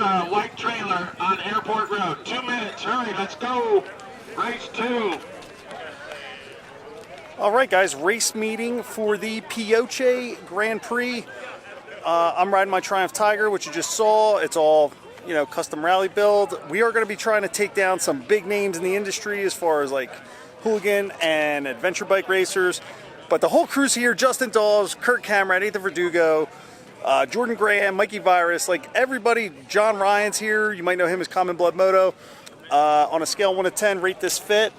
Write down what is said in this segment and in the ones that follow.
the white trailer on Airport Road. 2 minutes, hurry, let's go. Race 2. All right, guys, race meeting for the Pioche Grand Prix. I'm riding my Triumph Tiger, which you just saw. It's all, you know, custom rally build. We are going to be trying to take down some big names in the industry as far as like hooligan and adventure bike racers. But the whole crew's here: Justin Dawes, Kurt Camrad, Ethan Verdugo, Jordan Graham, Mikey Virus, like everybody. John Ryan's here. You might know him as Common Blood Moto. On a scale 1 to 10, rate this fit.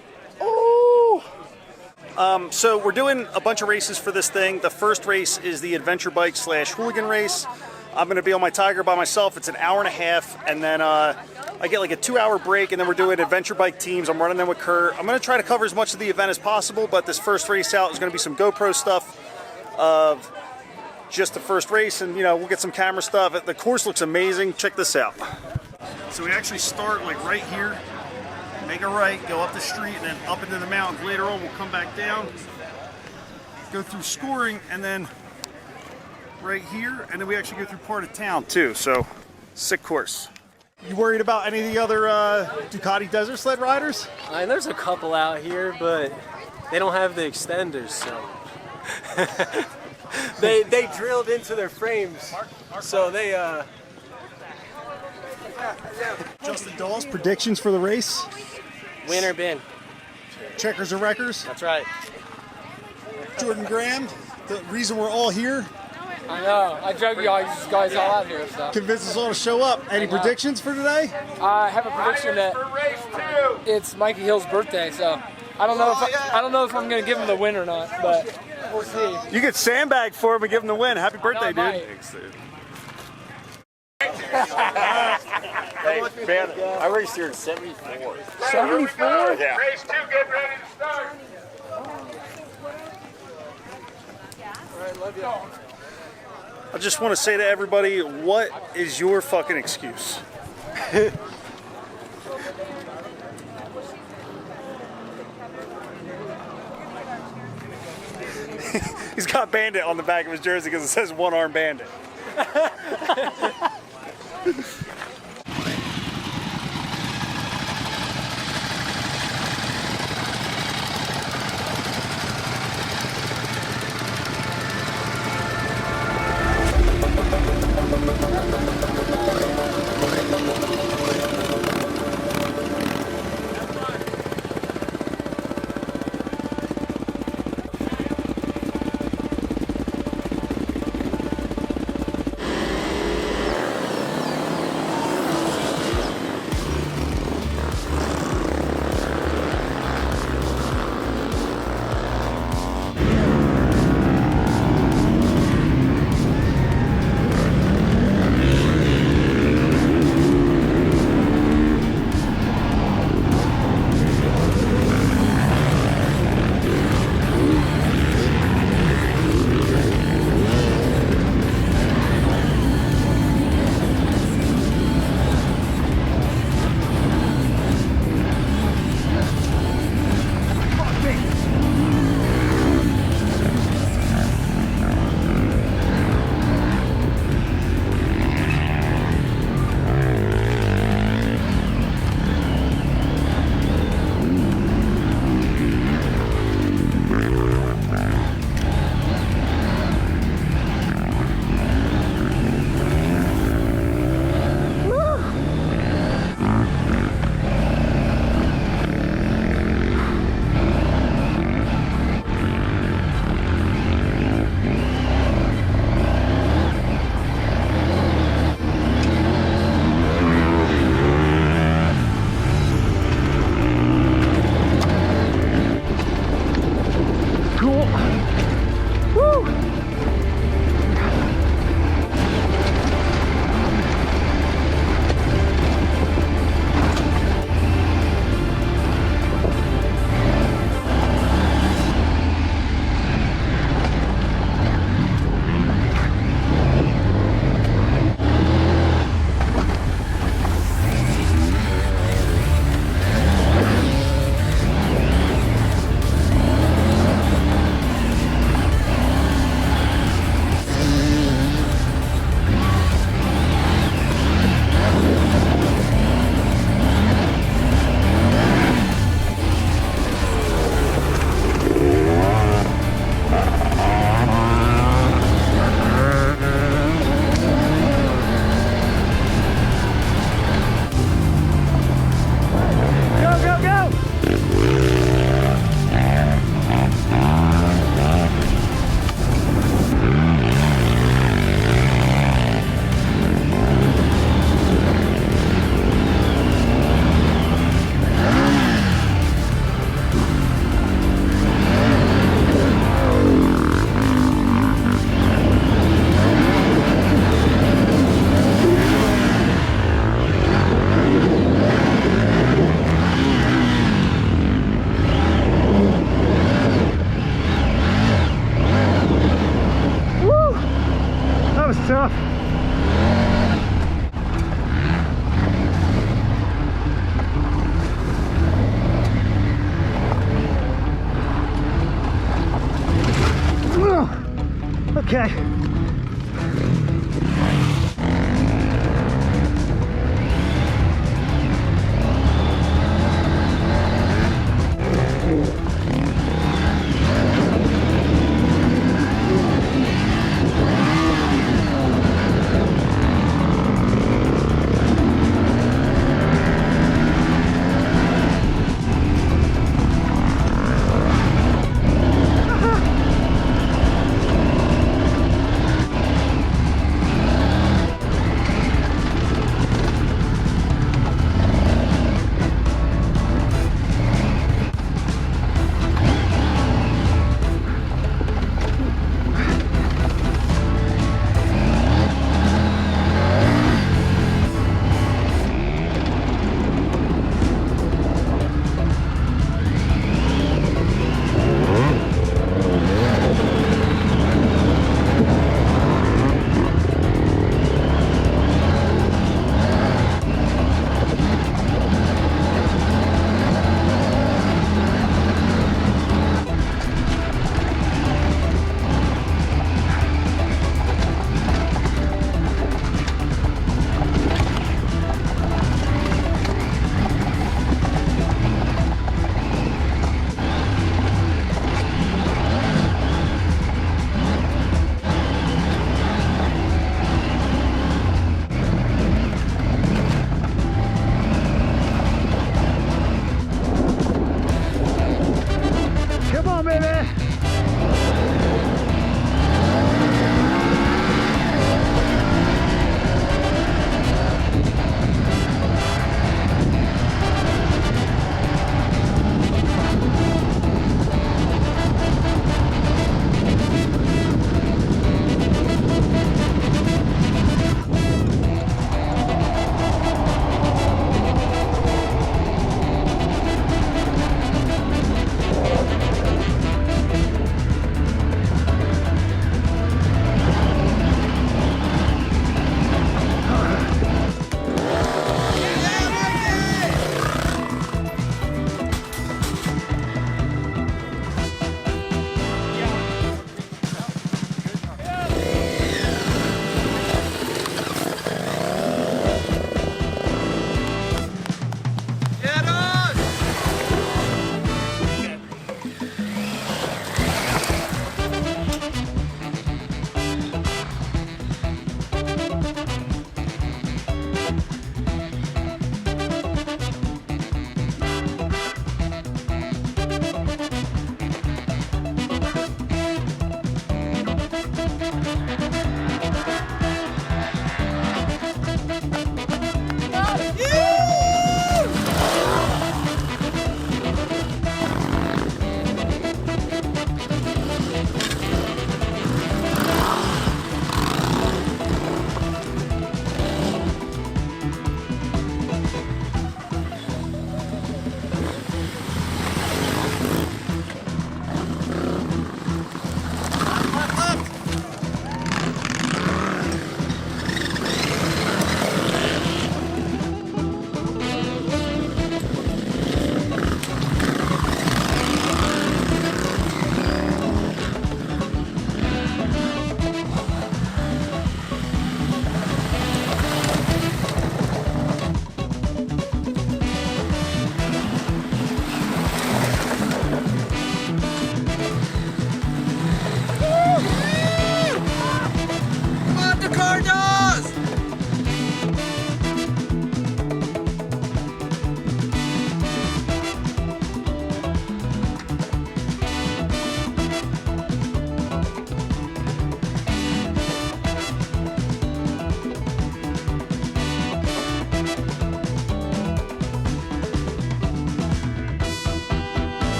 So we're doing a bunch of races for this thing. The first race is the adventure bike / hooligan race. I'm going to be on my Tiger by myself. It's an hour and a half, and then I get like a 2-hour break, and then we're doing adventure bike teams. I'm running them with Kurt. I'm going to try to cover as much of the event as possible, but this first race out is going to be some GoPro stuff of just the first race, and you know, we'll get some camera stuff. The course looks amazing. Check this out. So we actually start like right here, make a right, go up the street, and then up into the mountains. Later on, we'll come back down, go through scoring, and then right here, and then we actually go through part of town too. So, sick course. You worried about any of the other Ducati Desert Sled riders? There's a couple out here, but they don't have the extenders, so they drilled into their frames, so they Justin Dawes, predictions for the race? Winner bin. Checkers or wreckers? That's right. Jordan Graham, the reason we're all here. I know. I drug you guys all out here, so. Convince us all to show up. Any predictions for today? I have a prediction that it's Mikey Hill's birthday, so I don't know if I'm gonna give him the win or not, but we'll see. You get sandbag for him and give him the win. Happy birthday, dude. Thanks, dude. Hey, man, I raced here in 74. 74? Yeah. Race 2, get ready to start. Alright, love you. I just want to say to everybody, what is your fucking excuse? He's got Bandit on the back of his jersey because it says one-arm bandit.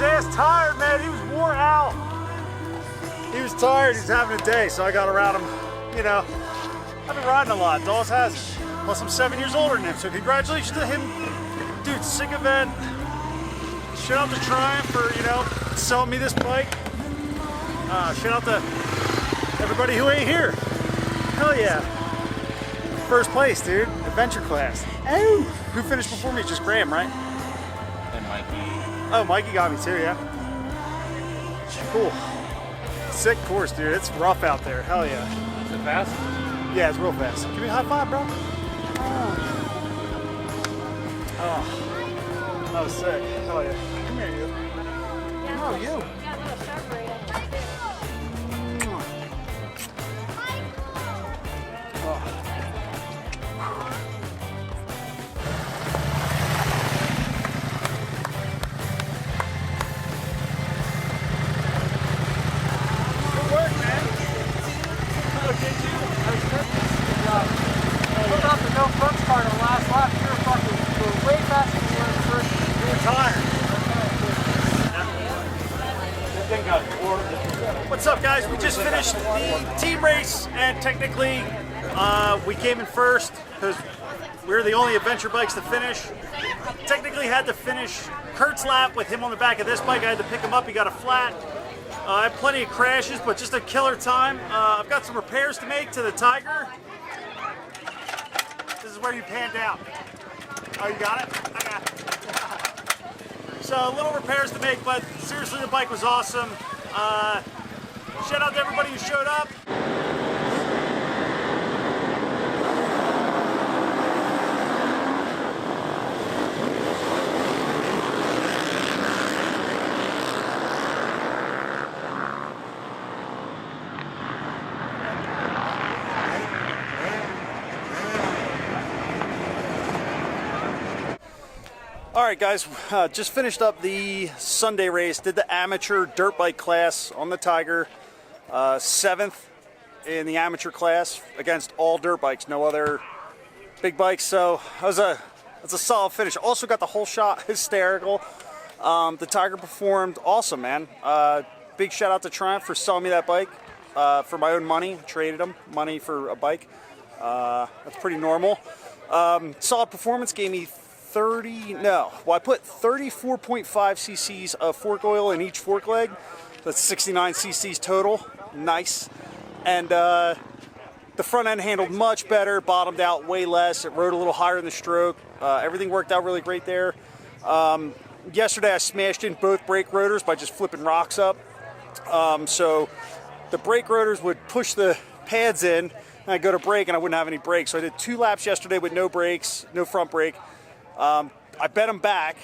his ass tired, man. He was wore out. He was tired. He's having a day, so I got around him. You know, I've been riding a lot. Dawes hasn't. Plus, I'm 7 years older than him, so congratulations to him. Dude, sick event. Shout out to Triumph for, you know, selling me this bike. Shout out to everybody who ain't here. Hell yeah. First place, dude. Adventure class. Oh, who finished before me? Just Graham, right? And Mikey. Oh, Mikey got me too, yeah. Cool. Sick course, dude. It's rough out there. Hell yeah. Is it fast? Yeah, it's real fast. Give me a high five, bro. Oh, that was sick. Hell yeah. Come here, you. Oh, you. What's up, guys? We just finished the team race, and technically we came in first because we were the only adventure bikes to finish. Technically had to finish Kurt's lap with him on the back of this bike. I had to pick him up. He got a flat. I had plenty of crashes, but just a killer time. I've got some repairs to make to the Tiger. This is where you pan down. Oh, you got it? I got it. So little repairs to make, but seriously, the bike was awesome. Shout out to everybody who showed up. All right, guys, just finished up the Sunday race, did the amateur dirt bike class on the Tiger, 7th in the amateur class against all dirt bikes, no other big bikes, so that's a solid finish. Also got the whole shot hysterical. The Tiger performed awesome, man. Big shout out to Triumph for selling me that bike for my own money. Traded them money for a bike. That's pretty normal. Solid performance, gave me I put 34.5 cc's of fork oil in each fork leg. That's 69 cc's total. Nice. And the front end handled much better, bottomed out way less. It rode a little higher in the stroke. Everything worked out really great there. Yesterday I smashed in both brake rotors by just flipping rocks up. So the brake rotors would push the pads in, and I'd go to brake and I wouldn't have any brakes. So I did 2 laps yesterday with no brakes, no front brake. I bent them back.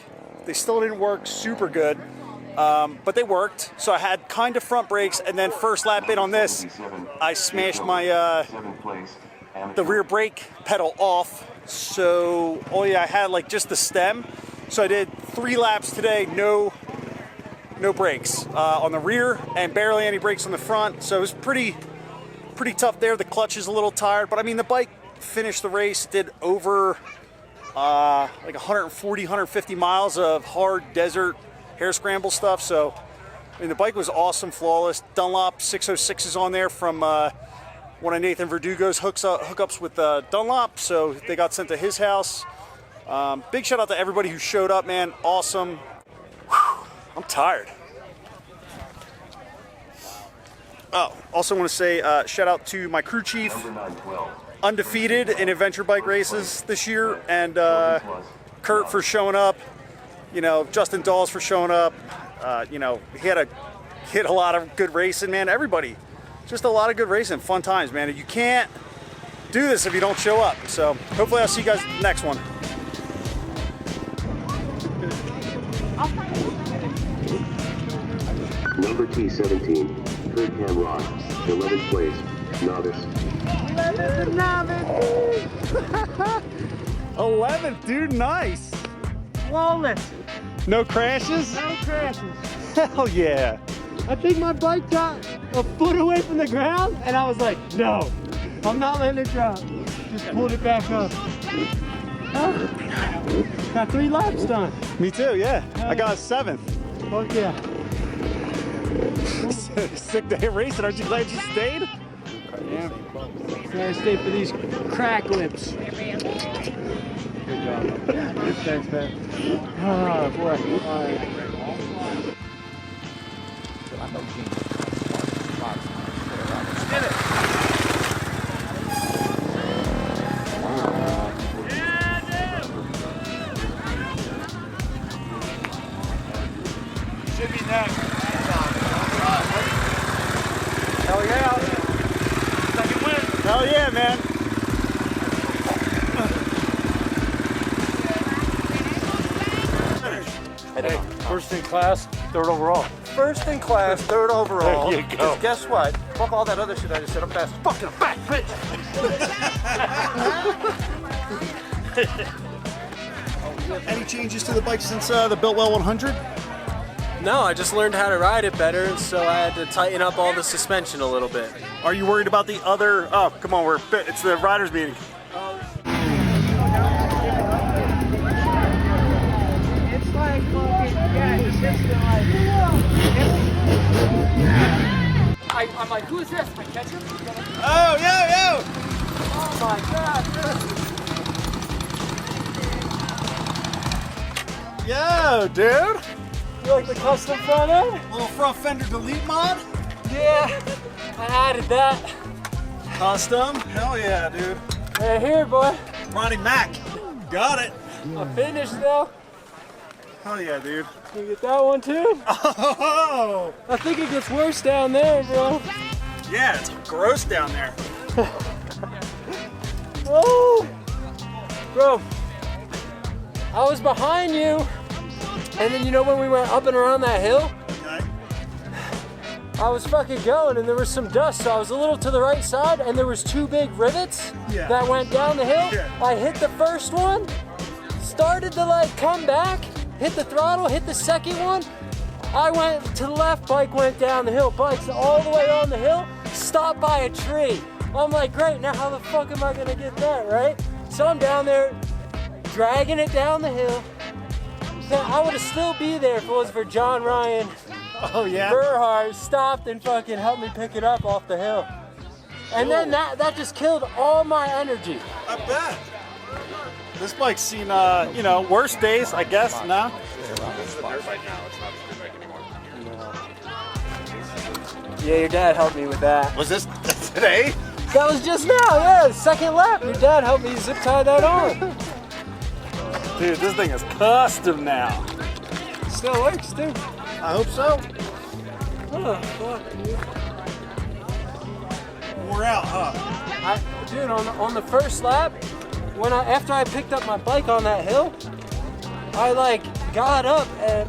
They still didn't work super good, but they worked. So I had kind of front brakes, and then first lap in on this, I smashed my the rear brake pedal off. So I had like just the stem. So I did 3 laps today, no brakes on the rear, and barely any brakes on the front. So it was pretty tough there. The clutch is a little tired, but I mean the bike finished the race, did over like 140, 150 miles of hard desert hair scramble stuff. So, I mean, the bike was awesome, flawless. Dunlop 606 is on there from one of Nathan Verdugo's hookups with Dunlop. So they got sent to his house. Big shout out to everybody who showed up, man. Awesome. Whew, I'm tired. Oh, also want to say shout out to my crew chief. Undefeated in adventure bike races this year, and Kurt for showing up, you know, Justin Dawes for showing up. You know, he had a lot of good racing, man. Everybody, just a lot of good racing, fun times, man. You can't do this if you don't show up. So hopefully I'll see you guys next one. Number T17, Kurt Hamrock, 11th place, novice. 11th, dude, nice. Flawless. No crashes? No crashes. Hell yeah. I think my bike got a foot away from the ground, and I was like, no, I'm not letting it drop. Just pulled it back up. Got 3 laps done. Me too, yeah. I got a 7th. Fuck yeah. Sick day of racing. Aren't you glad you stayed? Yeah. Gotta stay for these crack lips. Good job. Thanks, man. Oh, boy. All right. Should be next. Hell yeah. Second win. Hell yeah, man. Hey, first in class, third overall. First in class, third overall. There you go. 'Cause guess what? Fuck all that other shit I just said. I'm fast. Fucking back, bitch. Any changes to the bike since the Biltwell 100? No, I just learned how to ride it better, so I had to tighten up all the suspension a little bit. Are you worried about the other? Oh, come on, it's the riders meeting. It's like fucking, yeah, it's just like. I'm like, who is this? I catch him? Oh, yo! Oh my god. Yo, dude! You like the custom front end? Little front fender delete mod? Yeah, I added that. Custom? Hell yeah, dude. Right here, boy. Ronnie Mac. Got it. I finished though. Hell yeah, dude. You get that one too? Oh! I think it gets worse down there, bro. Yeah, it's gross down there. Oh! Bro, I was behind you. And then you know when we went up and around that hill? Okay. I was fucking going and there was some dust, so I was a little to the right side and there was two big rivets that went down the hill. Yeah. I hit the first one, started to like come back, hit the throttle, hit the second one. I went to the left, bike went down the hill, bike's all the way on the hill, stopped by a tree. I'm like, great, now how the fuck am I gonna get that, right? So I'm down there, dragging it down the hill. I would have still be there if it was for John Ryan. Oh yeah? Gerhard stopped and fucking helped me pick it up off the hill. And then that just killed all my energy. I bet. This bike's seen, you know, worse days, I guess, no? Yeah, your dad helped me with that. Was this today? That was just now, yeah, second lap. Your dad helped me zip tie that on. Dude, this thing is custom now. Still works, too. I hope so. Oh, fuck, dude. Wore out, huh? Dude, on the first lap, after I picked up my bike on that hill, I like got up and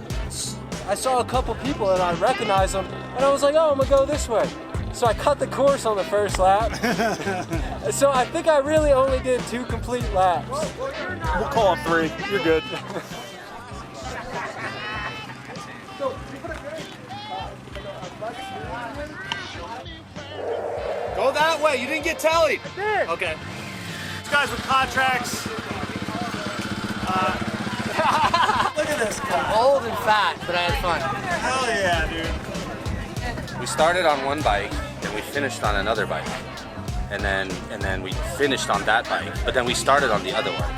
I saw a couple people and I recognized them and I was like, oh, I'm gonna go this way. So I cut the course on the first lap. So I think I really only did 2 complete laps. We'll call it 3. You're good. Go that way. You didn't get tallied. I did. Okay. These guys with contracts. Look at this guy. Old and fat, but I had fun. Hell yeah, dude. We started on one bike, then we finished on another bike, and then we finished on that bike, but then we started on the other one,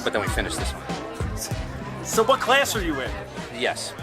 but then we finished this one. So what class are you in? Yes,